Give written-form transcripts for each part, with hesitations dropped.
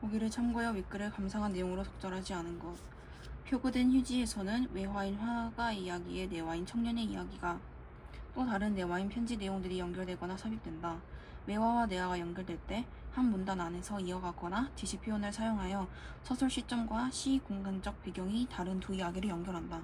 보기를 참고하여 윗글을 감상한 내용으로 적절하지 않은 것. 표구된 휴지에서는 외화인 화가 이야기에 내화인 청년의 이야기가 또 다른 내화인 편지 내용들이 연결되거나 삽입된다. 외화와 내화가 연결될 때 한 문단 안에서 이어가거나 지시 표현을 사용하여 서술 시점과 시 공간적 배경이 다른 두 이야기를 연결한다.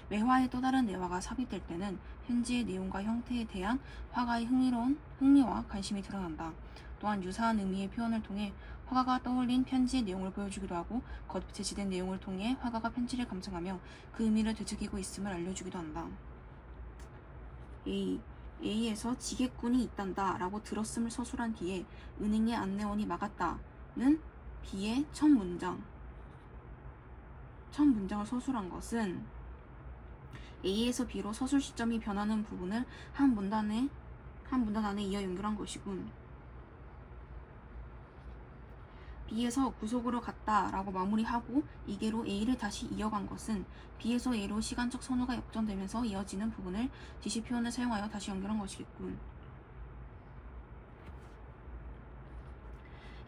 외화의 또 다른 내화가 삽입될 때는 편지의 내용과 형태에 대한 화가의 흥미와 관심이 드러난다. 또한 유사한 의미의 표현을 통해 화가가 떠올린 편지의 내용을 보여주기도 하고 겉 제시된 내용을 통해 화가가 편지를 감상하며 그 의미를 되새기고 있음을 알려주기도 한다. A에서 지게꾼이 있단다 라고 들었음을 서술한 뒤에 은행의 안내원이 막았다는 B의 첫 문장을 서술한 것은 A에서 B로 서술 시점이 변하는 부분을 한 문단 안에 이어 연결한 것이군. B에서 구속으로 갔다 라고 마무리하고 이계로 A를 다시 이어간 것은 B에서 A로 시간적 선호가 역전되면서 이어지는 부분을 지시 표현을 사용하여 다시 연결한 것이겠군.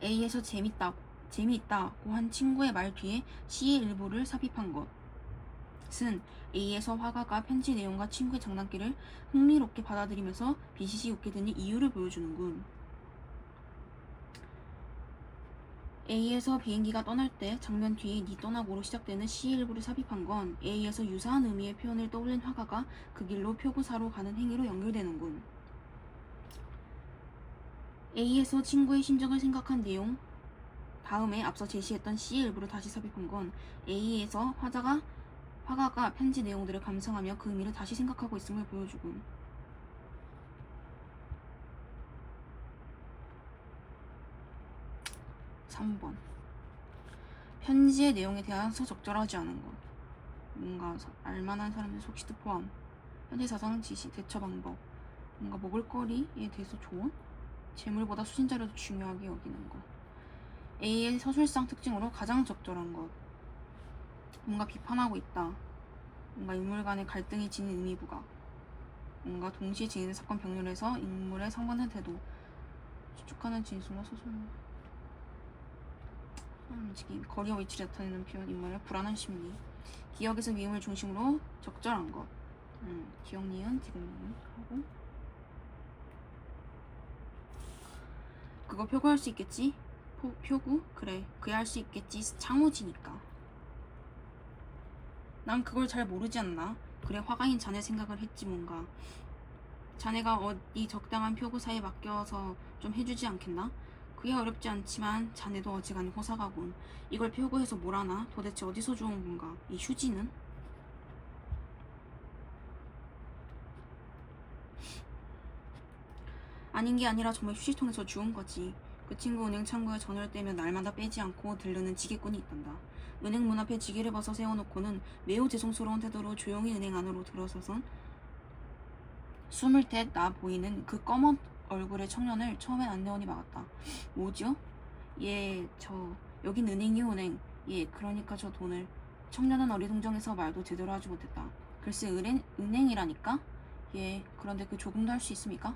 A에서 재미있다고 한 친구의 말 뒤에 C의 일부를 삽입한 것은 A에서 화가가 편지 내용과 친구의 장난기를 흥미롭게 받아들이면서 비시시 웃게 되는 이유를 보여주는군. A에서 비행기가 떠날 때 장면 뒤에 니 떠나고로 시작되는 C의 일부를 삽입한 건 A에서 유사한 의미의 표현을 떠올린 화가가 그 길로 표구사로 가는 행위로 연결되는군. A에서 친구의 심정을 생각한 내용 다음에 앞서 제시했던 C의 일부를 다시 삽입한 건 A에서 화가가 편지 내용들을 감상하며 그 의미를 다시 생각하고 있음을 보여주군. (3번) 편지의 내용에 대해서 적절하지 않은 것. 뭔가 알만한 사람들 속시도 포함. 현재 사상 지시, 대처 방법. 뭔가 먹을거리에 대해서 조언? 재물보다 수신자료도 중요하게 여기는 것. A의 서술상 특징으로 가장 적절한 것. 뭔가 비판하고 있다. 뭔가 인물 간의 갈등이 지닌 의미부각. 뭔가 동시에 지니는 사건 병렬에서 인물의 상반된 태도. 추측하는 진술과 서술. 움직임, 거리와 위치를 나타내는 표현, 인물의 불안한 심리. 기억에서 미음을 중심으로 적절한 것. 기억, 니은, 지금 니은 하고. 그거 표구할 수 있겠지? 표구? 그래, 그야 할 수 있겠지. 창우지니까. 난 그걸 잘 모르지 않나? 그래, 화가인 자네 생각을 했지 뭔가. 자네가 어디 적당한 표구사에 맡겨서 좀 해주지 않겠나? 그게 어렵지 않지만 자네도 어지간히 호사가군. 이걸 표구해서 뭘 하나? 도대체 어디서 주운 건가? 이 휴지는? 아닌 게 아니라 정말 휴지통에서 주운 거지. 그 친구 은행 창구에 전화를 떼면 날마다 빼지 않고 들르는 지게꾼이 있단다. 은행 문 앞에 지게를 벗어 세워놓고는 매우 죄송스러운 태도로 조용히 은행 안으로 들어서선 숨을 텟 보이는 그 검은 얼굴의 청년을 처음엔 안내원이 막았다. 뭐죠? 예, 여긴 은행이요, 은행. 예, 그러니까 저 돈을. 청년은 어리둥절해서 말도 제대로 하지 못했다. 글쎄, 은행이라니까? 예, 그런데 그 조금도 할 수 있습니까?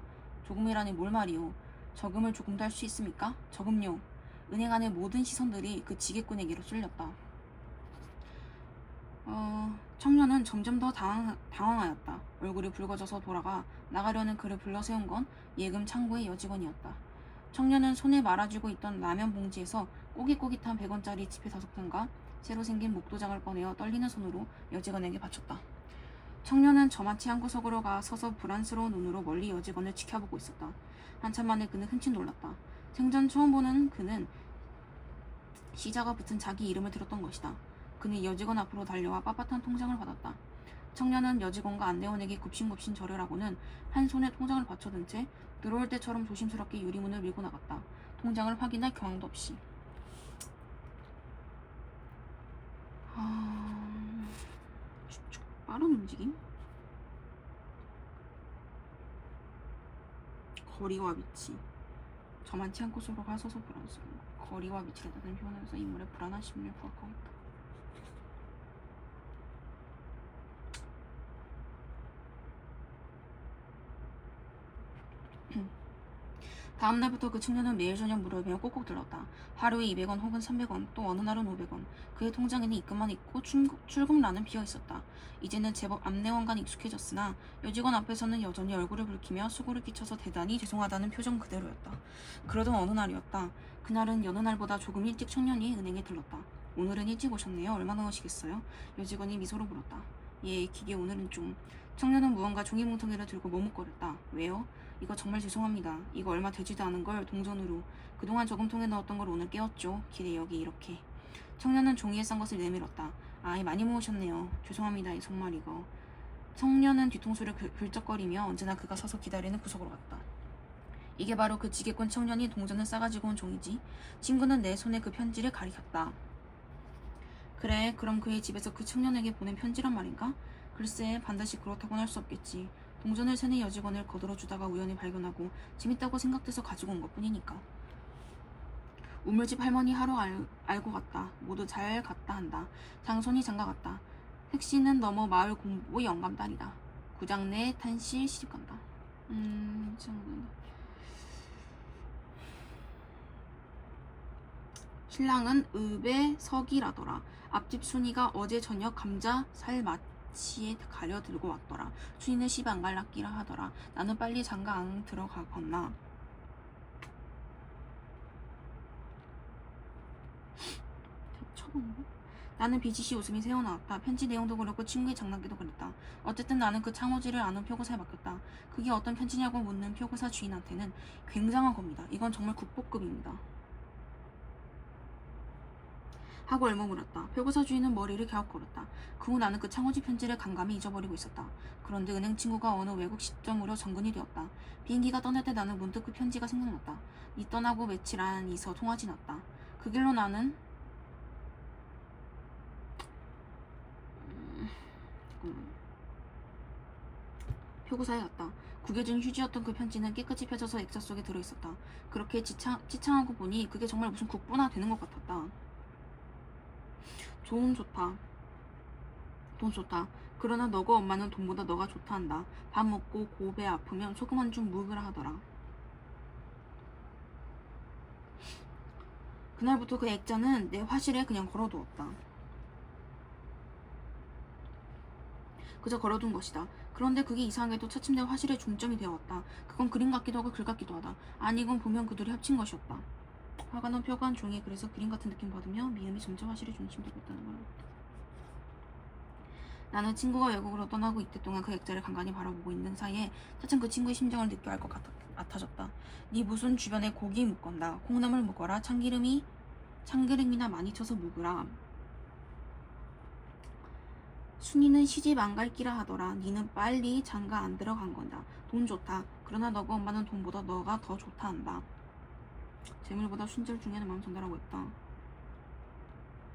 조금이라니 뭘 말이오? 저금을 조금도 할 수 있습니까? 저금요. 은행 안의 모든 시선들이 그 지게꾼에게로 쏠렸다. 청년은 점점 더 당황하였다. 얼굴이 붉어져서 돌아가 나가려는 그를 불러세운 건 예금 창구의 여직원이었다. 청년은 손에 말아주고 있던 라면 봉지에서 꼬깃꼬깃한 100원짜리 지폐 5장과 새로 생긴 목도장을 꺼내어 떨리는 손으로 여직원에게 바쳤다. 청년은 저마치 한 구석으로 가 서서 불안스러운 눈으로 멀리 여직원을 지켜보고 있었다. 한참 만에 그는 흠칫 놀랐다. 생전 처음 보는 그는 시자가 붙은 자기 이름을 들었던 것이다. 그는 여직원 앞으로 달려와 빳빳한 통장을 받았다. 청년은 여직원과 안내원에게 굽신굽신 절여라고는 한 손에 통장을 받쳐든 채 들어올 때처럼 조심스럽게 유리문을 밀고 나갔다. 통장을 확인할 경황도 없이. 빠른 움직임? 거리와 위치. 저만치 한 곳으로 가서서 불안스러운 것. 거리와 위치를 나타낸 표현에서 인물의 불안한 심리를 부각하고 있다. 다음 날부터 그 청년은 매일 저녁 물을 매어 꼭꼭 들렀다. 하루에 200원 혹은 300원, 또 어느 날은 500원. 그의 통장에는 입금만 있고 출금란은 비어 있었다. 이제는 제법 안내원간 익숙해졌으나 여직원 앞에서는 여전히 얼굴을 붉히며 수고를 끼쳐서 대단히 죄송하다는 표정 그대로였다. 그러던 어느 날이었다. 그날은 여느 날보다 조금 일찍 청년이 은행에 들렀다. 오늘은 일찍 오셨네요. 얼마 넣으시겠어요? 여직원이 미소로 물었다. 예, 기계 오늘은 좀. 청년은 무언가 종이 뭉텅이를 들고 머뭇거렸다. 왜요? 이거 정말 죄송합니다. 이거 얼마 되지도 않은 걸 동전으로 그동안 저금통에 넣었던 걸 오늘 깨웠죠. 길에 여기 이렇게. 청년은 종이에 싼 것을 내밀었다. 아이 많이 모으셨네요. 죄송합니다. 정말 이거. 청년은 뒤통수를 긁적거리며 언제나 그가 서서 기다리는 구석으로 갔다. 이게 바로 그 지게꾼 청년이 동전을 싸가지고 온 종이지. 친구는 내 손에 그 편지를 가리켰다. 그래, 그럼 그의 집에서 그 청년에게 보낸 편지란 말인가? 글쎄, 반드시 그렇다고는 할 수 없겠지. 동전을 세는 여직원을 거들어주다가 우연히 발견하고 재밌다고 생각돼서 가지고 온 것뿐이니까. 우물집 할머니 하러 알고 갔다. 모두 잘 갔다 한다. 장손이 장가갔다. 택시는 넘어 마을 공보 영감딸이다. 구장 내 탄실 시집간다. 신랑은 읍의 석이라더라. 앞집 순이가 어제 저녁 감자 살마치에 가려 들고 왔더라. 순이는 집 안 갈락기라 하더라. 나는 빨리 장가 안 들어가겠나. 나는 비지시 웃음이 새어나왔다. 편지 내용도 그렇고 친구의 장난기도 그랬다. 어쨌든 나는 그 창호지를 아는 표고사에 맡겼다. 그게 어떤 편지냐고 묻는 표고사 주인한테는 굉장한 겁니다. 이건 정말 국보급입니다. 하고 얼머물었다. 표고사 주인은 머리를 갸웃거렸다. 그 후 나는 그 창호지 편지를 감감히 잊어버리고 있었다. 그런데 은행 친구가 어느 외국 시점으로 정근이 되었다. 비행기가 떠날 때 나는 문득 그 편지가 생각났다. 니 떠나고 며칠 안 있어 통화 지났다. 그 길로 나는 표고사에 갔다. 구겨진 휴지였던 그 편지는 깨끗이 펴져서 액자 속에 들어있었다. 그렇게 지창하고 보니 그게 정말 무슨 국보나 되는 것 같았다. 돈 좋다. 그러나 너가 엄마는 돈보다 너가 좋다 한다. 밥 먹고 고배 아프면 소금 한 줌 묵으라 하더라. 그날부터 그 액자는 내 화실에 그냥 걸어두었다. 그저 걸어둔 것이다. 그런데 그게 이상하게도 차츰 내 화실의 중점이 되어왔다. 그건 그림 같기도 하고 글 같기도 하다. 아니 이건 보면 그들이 합친 것이었다. 화가 난 표고한 종이에 그래서 그림 같은 느낌 받으며 미음이 점점 화실의 중심이 되고 있다는 거야. 나는 친구가 외국으로 떠나고 이때 동안 그 액자를 간간히 바라보고 있는 사이에 차츰 그 친구의 심정을 느껴야 할 것 같아졌다. 네 무슨 주변에 고기 묶건다. 콩나물 묶어라. 참기름이나 많이 쳐서 묵으라. 순이는 시집 안 갈 끼라 하더라. 니는 빨리 장가 안 들어간 건다. 돈 좋다. 그러나 너가 엄마는 돈보다 너가 더 좋다 한다. 재물보다 순절 중요한 마음 전달하고 있다.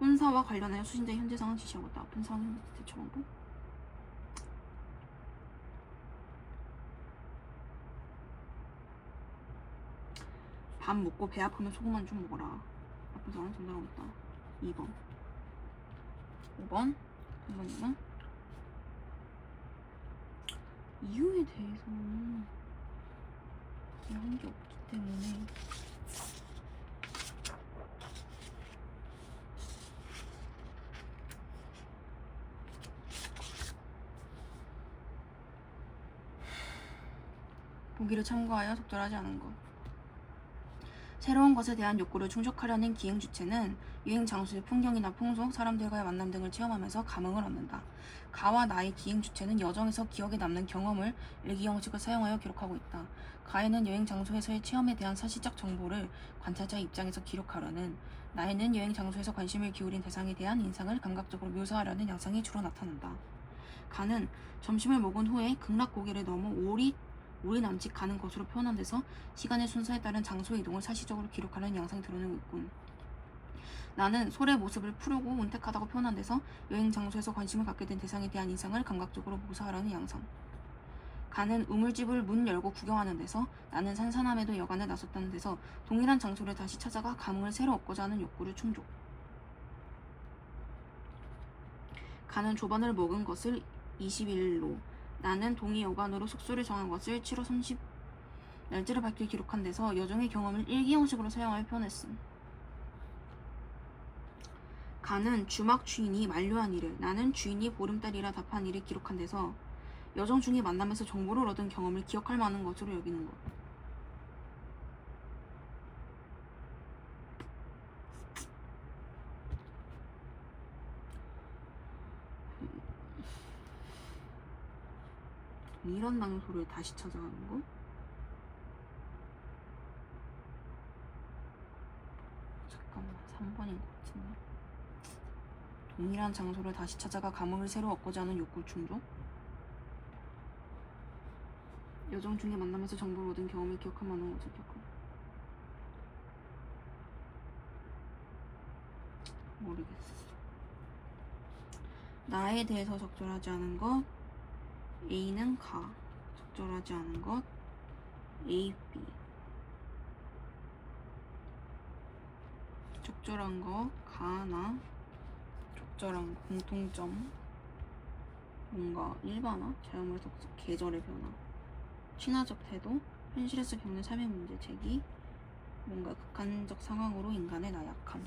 혼사와 관련하여 수신자의 현재 상황 지시하고 있다. 아픈 상황 대처하고. 밥 먹고 배 아프면 소금만 좀 먹어라. 아픈 상황 전달하고 있다. 2번 5번 3번이면 이유에 대해서는 한 게 없기 때문에 보기를 참고하여 적절하지 않은 것. 새로운 것에 대한 욕구를 충족하려는 기행 주체는 여행 장소의 풍경이나 풍속, 사람들과의 만남 등을 체험하면서 감흥을 얻는다. 가와 나의 기행 주체는 여정에서 기억에 남는 경험을 일기 형식을 사용하여 기록하고 있다. 가에는 여행 장소에서의 체험에 대한 사실적 정보를 관찰자의 입장에서 기록하려는, 나에는 여행 장소에서 관심을 기울인 대상에 대한 인상을 감각적으로 묘사하려는 양상이 주로 나타난다. 가는 점심을 먹은 후에 극락 고개를 넘어 오리 남짓 가는 것으로 표현한 데서 시간의 순서에 따른 장소의 이동을 사실적으로 기록하는 양상이 드러내고 있군. 나는 소의 모습을 푸르고 운택하다고 표현한 데서 여행 장소에서 관심을 갖게 된 대상에 대한 인상을 감각적으로 묘사하려는 양상. 가는 우물집을 문 열고 구경하는 데서, 나는 산산함에도 여간에 나섰다는 데서 동일한 장소를 다시 찾아가 감흥을 새로 얻고자 하는 욕구를 충족. 가는 조반을 먹은 것을 21로, 나는 동이 여관으로 숙소를 정한 것을 7호 날짜를 밝게 기록한 데서 여종의 경험을 일기 형식으로 사용하여 표현했음. 가는 주막 주인이 만류한 일을, 나는 주인이 보름달이라 답한 일을 기록한 데서 여정 중의 만남에서 정보를 얻은 경험을 기억할 만한 것으로 여기는 것. 이런 장소를 다시 찾아가는 거? 잠깐만, 3번인 것 같은데. 동일한 장소를 다시 찾아가 감흥을 새로 얻고자 하는 욕구 충족? 여정 중에 만나면서 정보를 얻은 경험을 기억할 만한 것을 기억하고. 모르겠어. 나에 대해서 적절하지 않은 것 A는 가, 적절하지 않은 것 A, B. 적절한 거 가나, 적절한 거 공통점, 뭔가 일반화, 자연물 속성, 계절의 변화, 친화적 태도, 현실에서 겪는 삶의 문제 제기, 뭔가 극한적 상황으로 인간의 나약함.